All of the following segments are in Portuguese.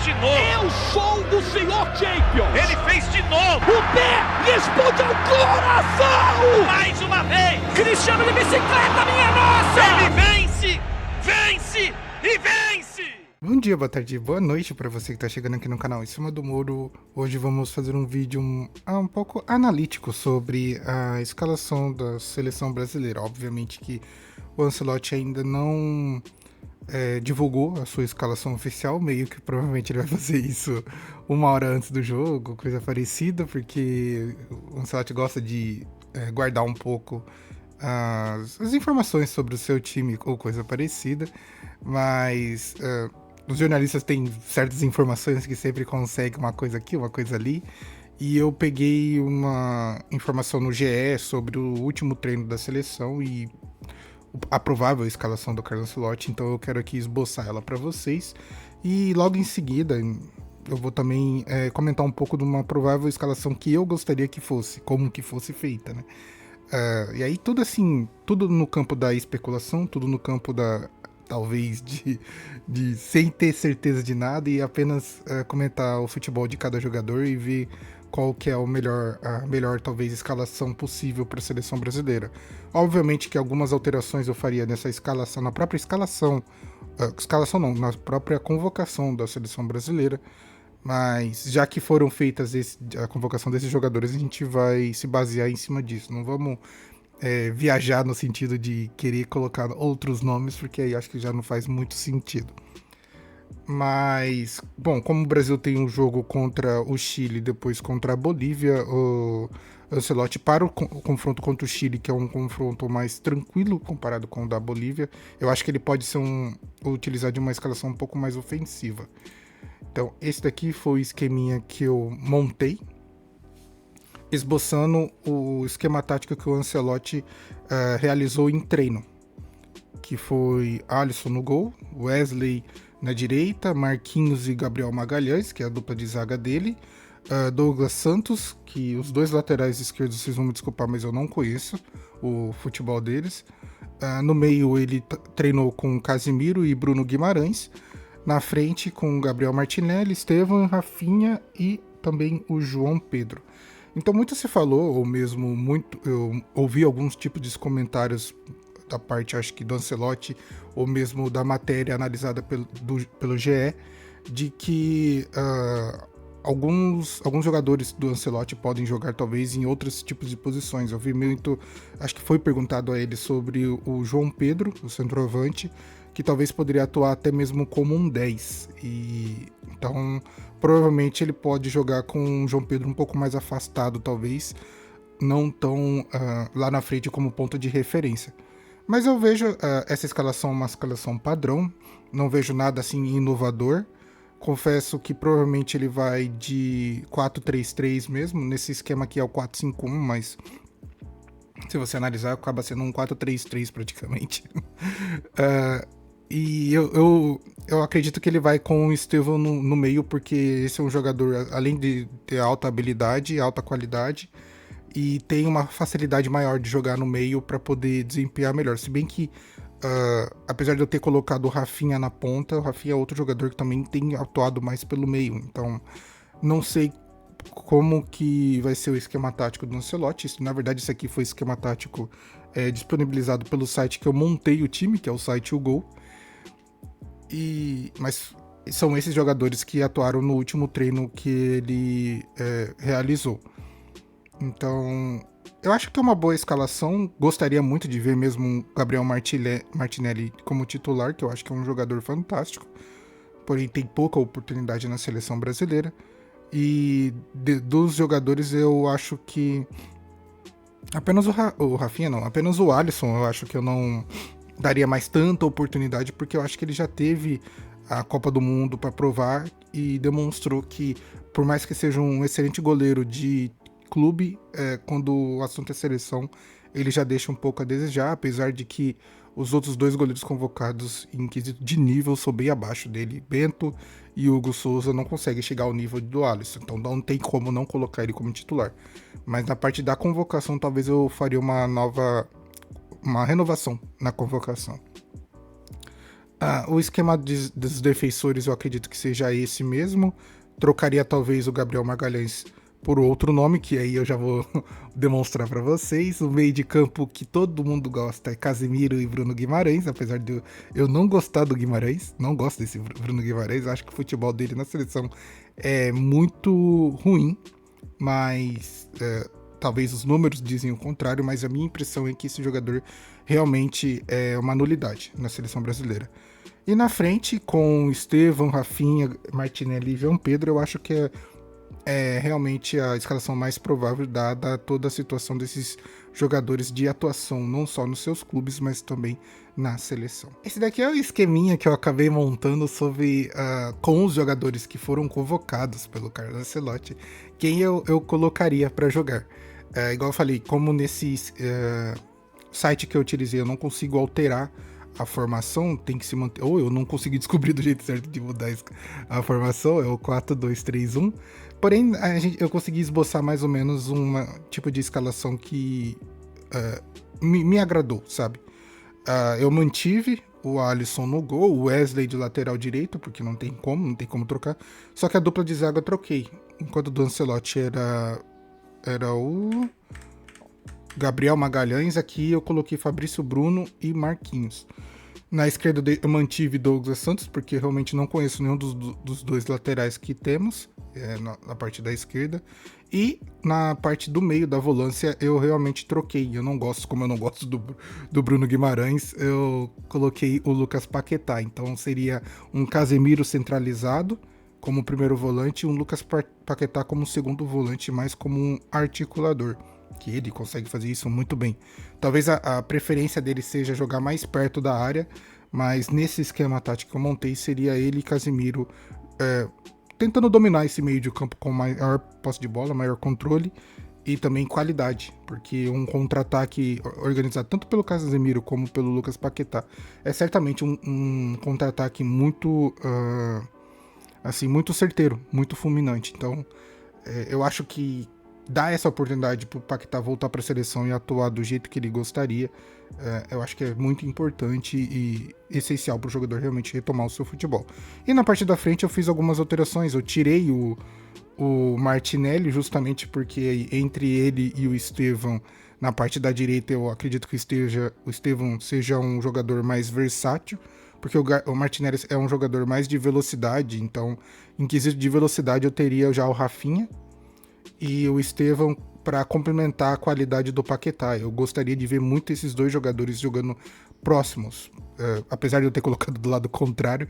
de novo. Eu sou o senhor Champions. Ele fez de novo. O pé responde ao coração. Mais uma vez. Cristiano de bicicleta, minha nossa. Ele vence, vence e vence. Bom dia, boa tarde, boa noite para você que está chegando aqui no canal Em Cima do Muro. Hoje vamos fazer um vídeo um pouco analítico sobre a escalação da seleção brasileira. Obviamente que o Ancelotti ainda não divulgou a sua escalação oficial, meio que provavelmente ele vai fazer isso uma hora antes do jogo, coisa parecida, porque o Ancelotti gosta de guardar um pouco as informações sobre o seu time ou coisa parecida, mas os jornalistas têm certas informações que sempre conseguem uma coisa aqui, uma coisa ali, e eu peguei uma informação no GE sobre o último treino da seleção e a provável escalação do Carlo Ancelotti, então eu quero aqui esboçar ela para vocês, e logo em seguida eu vou também comentar um pouco de uma provável escalação que eu gostaria que fosse, como que fosse feita, né? E aí tudo assim, tudo no campo da especulação, tudo no campo da talvez de sem ter certeza de nada e apenas comentar o futebol de cada jogador e ver qual que é a melhor talvez escalação possível para a seleção brasileira. Obviamente que algumas alterações eu faria nessa escalação, na própria na própria convocação da seleção brasileira, mas já que foram feitas a convocação desses jogadores, a gente vai se basear em cima disso. Não vamos viajar no sentido de querer colocar outros nomes, porque aí acho que já não faz muito sentido. Mas, bom, como o Brasil tem um jogo contra o Chile e depois contra a Bolívia, o Ancelotti para o confronto contra o Chile, que é um confronto mais tranquilo comparado com o da Bolívia, eu acho que ele pode ser utilizar de uma escalação um pouco mais ofensiva. Então, esse daqui foi o esqueminha que eu montei, esboçando o esquema tático que o Ancelotti realizou em treino, que foi Alisson no gol, Wesley na direita, Marquinhos e Gabriel Magalhães, que é a dupla de zaga dele, Douglas Santos, que os dois laterais esquerdos, vocês vão me desculpar, mas eu não conheço o futebol deles. No meio ele treinou com Casimiro e Bruno Guimarães, na frente com Gabriel Martinelli, Estevão, Rafinha e também o João Pedro. Então muito se falou, ou mesmo eu ouvi alguns tipos de comentários da parte, acho que do Ancelotti, ou mesmo da matéria analisada pelo GE, de que alguns jogadores do Ancelotti podem jogar talvez em outros tipos de posições. Eu vi muito, acho que foi perguntado a ele sobre o João Pedro, o centroavante, que talvez poderia atuar até mesmo como um 10. Então, provavelmente ele pode jogar com o João Pedro um pouco mais afastado, talvez, não tão lá na frente como ponto de referência. Mas eu vejo essa escalação uma escalação padrão, não vejo nada assim inovador. Confesso que provavelmente ele vai de 4-3-3 mesmo, nesse esquema aqui é o 4-5-1, mas se você analisar acaba sendo um 4-3-3 praticamente. E eu acredito que ele vai com o Estevão no meio, porque esse é um jogador, além de ter alta habilidade, alta qualidade, e tem uma facilidade maior de jogar no meio para poder desempenhar melhor. Se bem que, apesar de eu ter colocado o Rafinha na ponta, o Rafinha é outro jogador que também tem atuado mais pelo meio. Então, não sei como que vai ser o esquema tático do Ancelotti. Na verdade, isso aqui foi esquema tático disponibilizado pelo site que eu montei o time, que é o site UGol. Mas são esses jogadores que atuaram no último treino que ele realizou. Então, eu acho que é uma boa escalação. Gostaria muito de ver mesmo o Gabriel Martinelli como titular, que eu acho que é um jogador fantástico. Porém, tem pouca oportunidade na seleção brasileira. E dos jogadores, eu acho que apenas o Rafinha não, apenas o Alisson, eu acho que eu não daria mais tanta oportunidade, porque eu acho que ele já teve a Copa do Mundo para provar e demonstrou que, por mais que seja um excelente goleiro de clube, quando o assunto é seleção, ele já deixa um pouco a desejar, apesar de que os outros dois goleiros convocados em quesito de nível são bem abaixo dele. Bento e Hugo Souza não conseguem chegar ao nível do Alisson, então não tem como não colocar ele como titular. Mas na parte da convocação, talvez eu faria uma renovação na convocação. O esquema dos defensores eu acredito que seja esse mesmo. Trocaria talvez o Gabriel Magalhães por outro nome, que aí eu já vou demonstrar para vocês. O meio de campo que todo mundo gosta é Casemiro e Bruno Guimarães, apesar de eu não gostar do Guimarães, não gosto desse Bruno Guimarães, acho que o futebol dele na seleção é muito ruim, mas talvez os números dizem o contrário, mas a minha impressão é que esse jogador realmente é uma nulidade na seleção brasileira. E na frente, com Estevão, Rafinha, Martinelli e João Pedro, eu acho que é realmente a escalação mais provável, dada toda a situação desses jogadores de atuação, não só nos seus clubes, mas também na seleção. Esse daqui é o esqueminha que eu acabei montando sobre com os jogadores que foram convocados pelo Carlo Ancelotti, quem eu colocaria para jogar. Igual eu falei, como nesse site que eu utilizei eu não consigo alterar a formação, tem que se manter, ou eu não consegui descobrir do jeito certo de mudar a formação, é o 4-2-3-1. Porém, eu consegui esboçar mais ou menos um tipo de escalação que me agradou, sabe? Eu mantive o Alisson no gol, o Wesley de lateral direito, porque não tem como trocar. Só que a dupla de zaga eu troquei. Enquanto do Ancelotti era o Gabriel Magalhães, aqui eu coloquei Fabrício Bruno e Marquinhos. Na esquerda eu mantive Douglas Santos, porque realmente não conheço nenhum dos dois laterais que temos na parte da esquerda. E na parte do meio da volância eu realmente troquei. Como eu não gosto do Bruno Guimarães, eu coloquei o Lucas Paquetá. Então seria um Casemiro centralizado como primeiro volante e um Lucas Paquetá como segundo volante, mais como um articulador, que ele consegue fazer isso muito bem. Talvez a preferência dele seja jogar mais perto da área, mas nesse esquema tático que eu montei, seria ele e Casemiro tentando dominar esse meio de campo com maior posse de bola, maior controle e também qualidade, porque um contra-ataque organizado tanto pelo Casemiro como pelo Lucas Paquetá é certamente um contra-ataque muito muito certeiro, muito fulminante. Então eu acho que dar essa oportunidade pro Paquetá voltar para a seleção e atuar do jeito que ele gostaria, eu acho que é muito importante e essencial para o jogador realmente retomar o seu futebol. E na parte da frente eu fiz algumas alterações, eu tirei o Martinelli justamente porque entre ele e o Estevão, na parte da direita eu acredito que o Estevão seja um jogador mais versátil, porque o Martinelli é um jogador mais de velocidade, então em quesito de velocidade eu teria já o Rafinha e o Estevão para complementar a qualidade do Paquetá. Eu gostaria de ver muito esses dois jogadores jogando próximos. Apesar de eu ter colocado do lado contrário,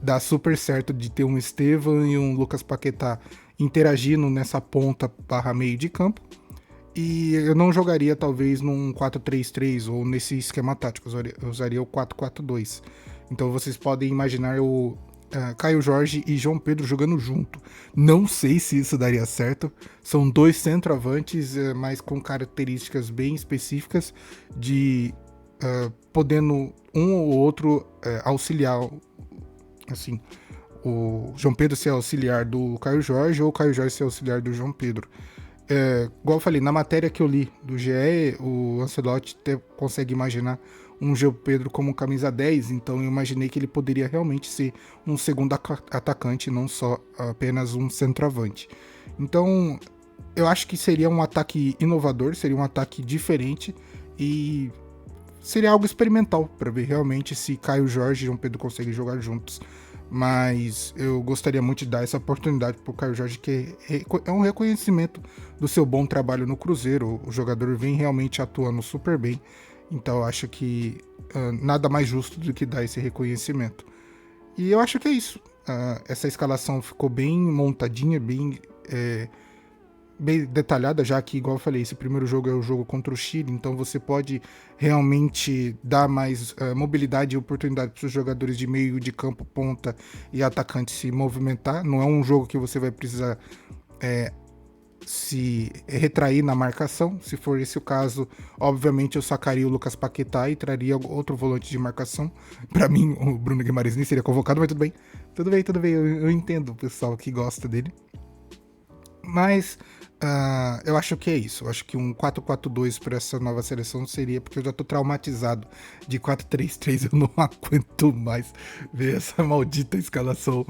dá super certo de ter um Estevão e um Lucas Paquetá interagindo nessa ponta barra meio de campo. E eu não jogaria talvez num 4-3-3 ou nesse esquema tático, eu usaria o 4-4-2. Então vocês podem imaginar o Caio Jorge e João Pedro jogando junto. Não sei se isso daria certo. São dois centroavantes, mas com características bem específicas de podendo um ou outro auxiliar, assim, o João Pedro ser auxiliar do Caio Jorge ou o Caio Jorge ser auxiliar do João Pedro. Igual eu falei, na matéria que eu li do GE, o Ancelotti consegue imaginar um João Pedro como camisa 10, então eu imaginei que ele poderia realmente ser um segundo atacante, não só apenas um centroavante. Então, eu acho que seria um ataque inovador, seria um ataque diferente e seria algo experimental para ver realmente se Caio Jorge e João Pedro conseguem jogar juntos. Mas eu gostaria muito de dar essa oportunidade para o Caio Jorge, que é um reconhecimento do seu bom trabalho no Cruzeiro. O jogador vem realmente atuando super bem. Então eu acho que nada mais justo do que dar esse reconhecimento. E eu acho que é isso. Essa escalação ficou bem montadinha, bem detalhada, já que, igual eu falei, esse primeiro jogo é o jogo contra o Chile, então você pode realmente dar mais mobilidade e oportunidade para os jogadores de meio de campo, ponta e atacante se movimentar. Não é um jogo que você vai precisar se retrair na marcação. Se for esse o caso, obviamente eu sacaria o Lucas Paquetá e traria outro volante de marcação. Para mim, o Bruno Guimarães nem seria convocado, mas tudo bem, eu entendo o pessoal que gosta dele. Mas Eu acho que é isso. Eu acho que um 4-4-2 para essa nova seleção seria, porque eu já tô traumatizado de 4-3-3, eu não aguento mais ver essa maldita escalação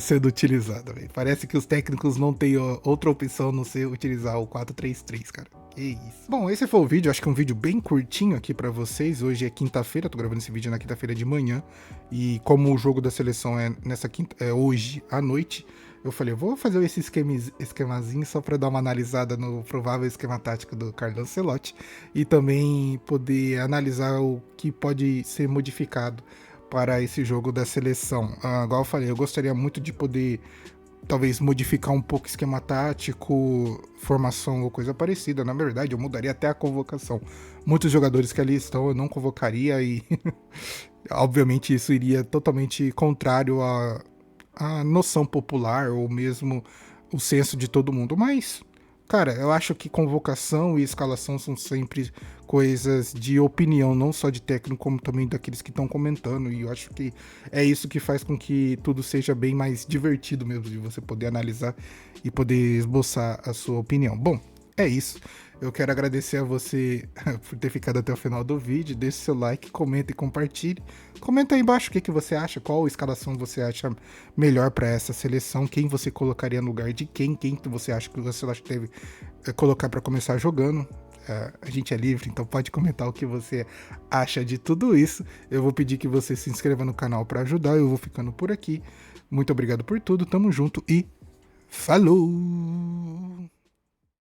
sendo utilizada, véio. Parece que os técnicos não têm outra opção a não ser utilizar o 4-3-3, cara. Que isso. Bom, esse foi o vídeo, acho que é um vídeo bem curtinho aqui pra vocês. Hoje é quinta-feira, tô gravando esse vídeo na quinta-feira de manhã. E como o jogo da seleção é hoje à noite, eu falei, eu vou fazer esse esquemazinho só pra dar uma analisada no provável esquema tático do Carlo Ancelotti e também poder analisar o que pode ser modificado para esse jogo da seleção. Igual eu falei, eu gostaria muito de poder talvez modificar um pouco o esquema tático, formação ou coisa parecida. Na verdade, eu mudaria até a convocação. Muitos jogadores que ali estão eu não convocaria e obviamente isso iria totalmente contrário a noção popular ou mesmo o senso de todo mundo. Mas, cara, eu acho que convocação e escalação são sempre coisas de opinião, não só de técnico, como também daqueles que estão comentando. E eu acho que é isso que faz com que tudo seja bem mais divertido mesmo, de você poder analisar e poder esboçar a sua opinião. Bom, é isso. Eu quero agradecer a você por ter ficado até o final do vídeo. Deixe seu like, comenta e compartilhe. Comenta aí embaixo o que você acha, qual escalação você acha melhor para essa seleção, quem você colocaria no lugar de quem você acha que você deve colocar para começar jogando. A gente é livre, então pode comentar o que você acha de tudo isso. Eu vou pedir que você se inscreva no canal para ajudar. Eu vou ficando por aqui. Muito obrigado por tudo, tamo junto e falou!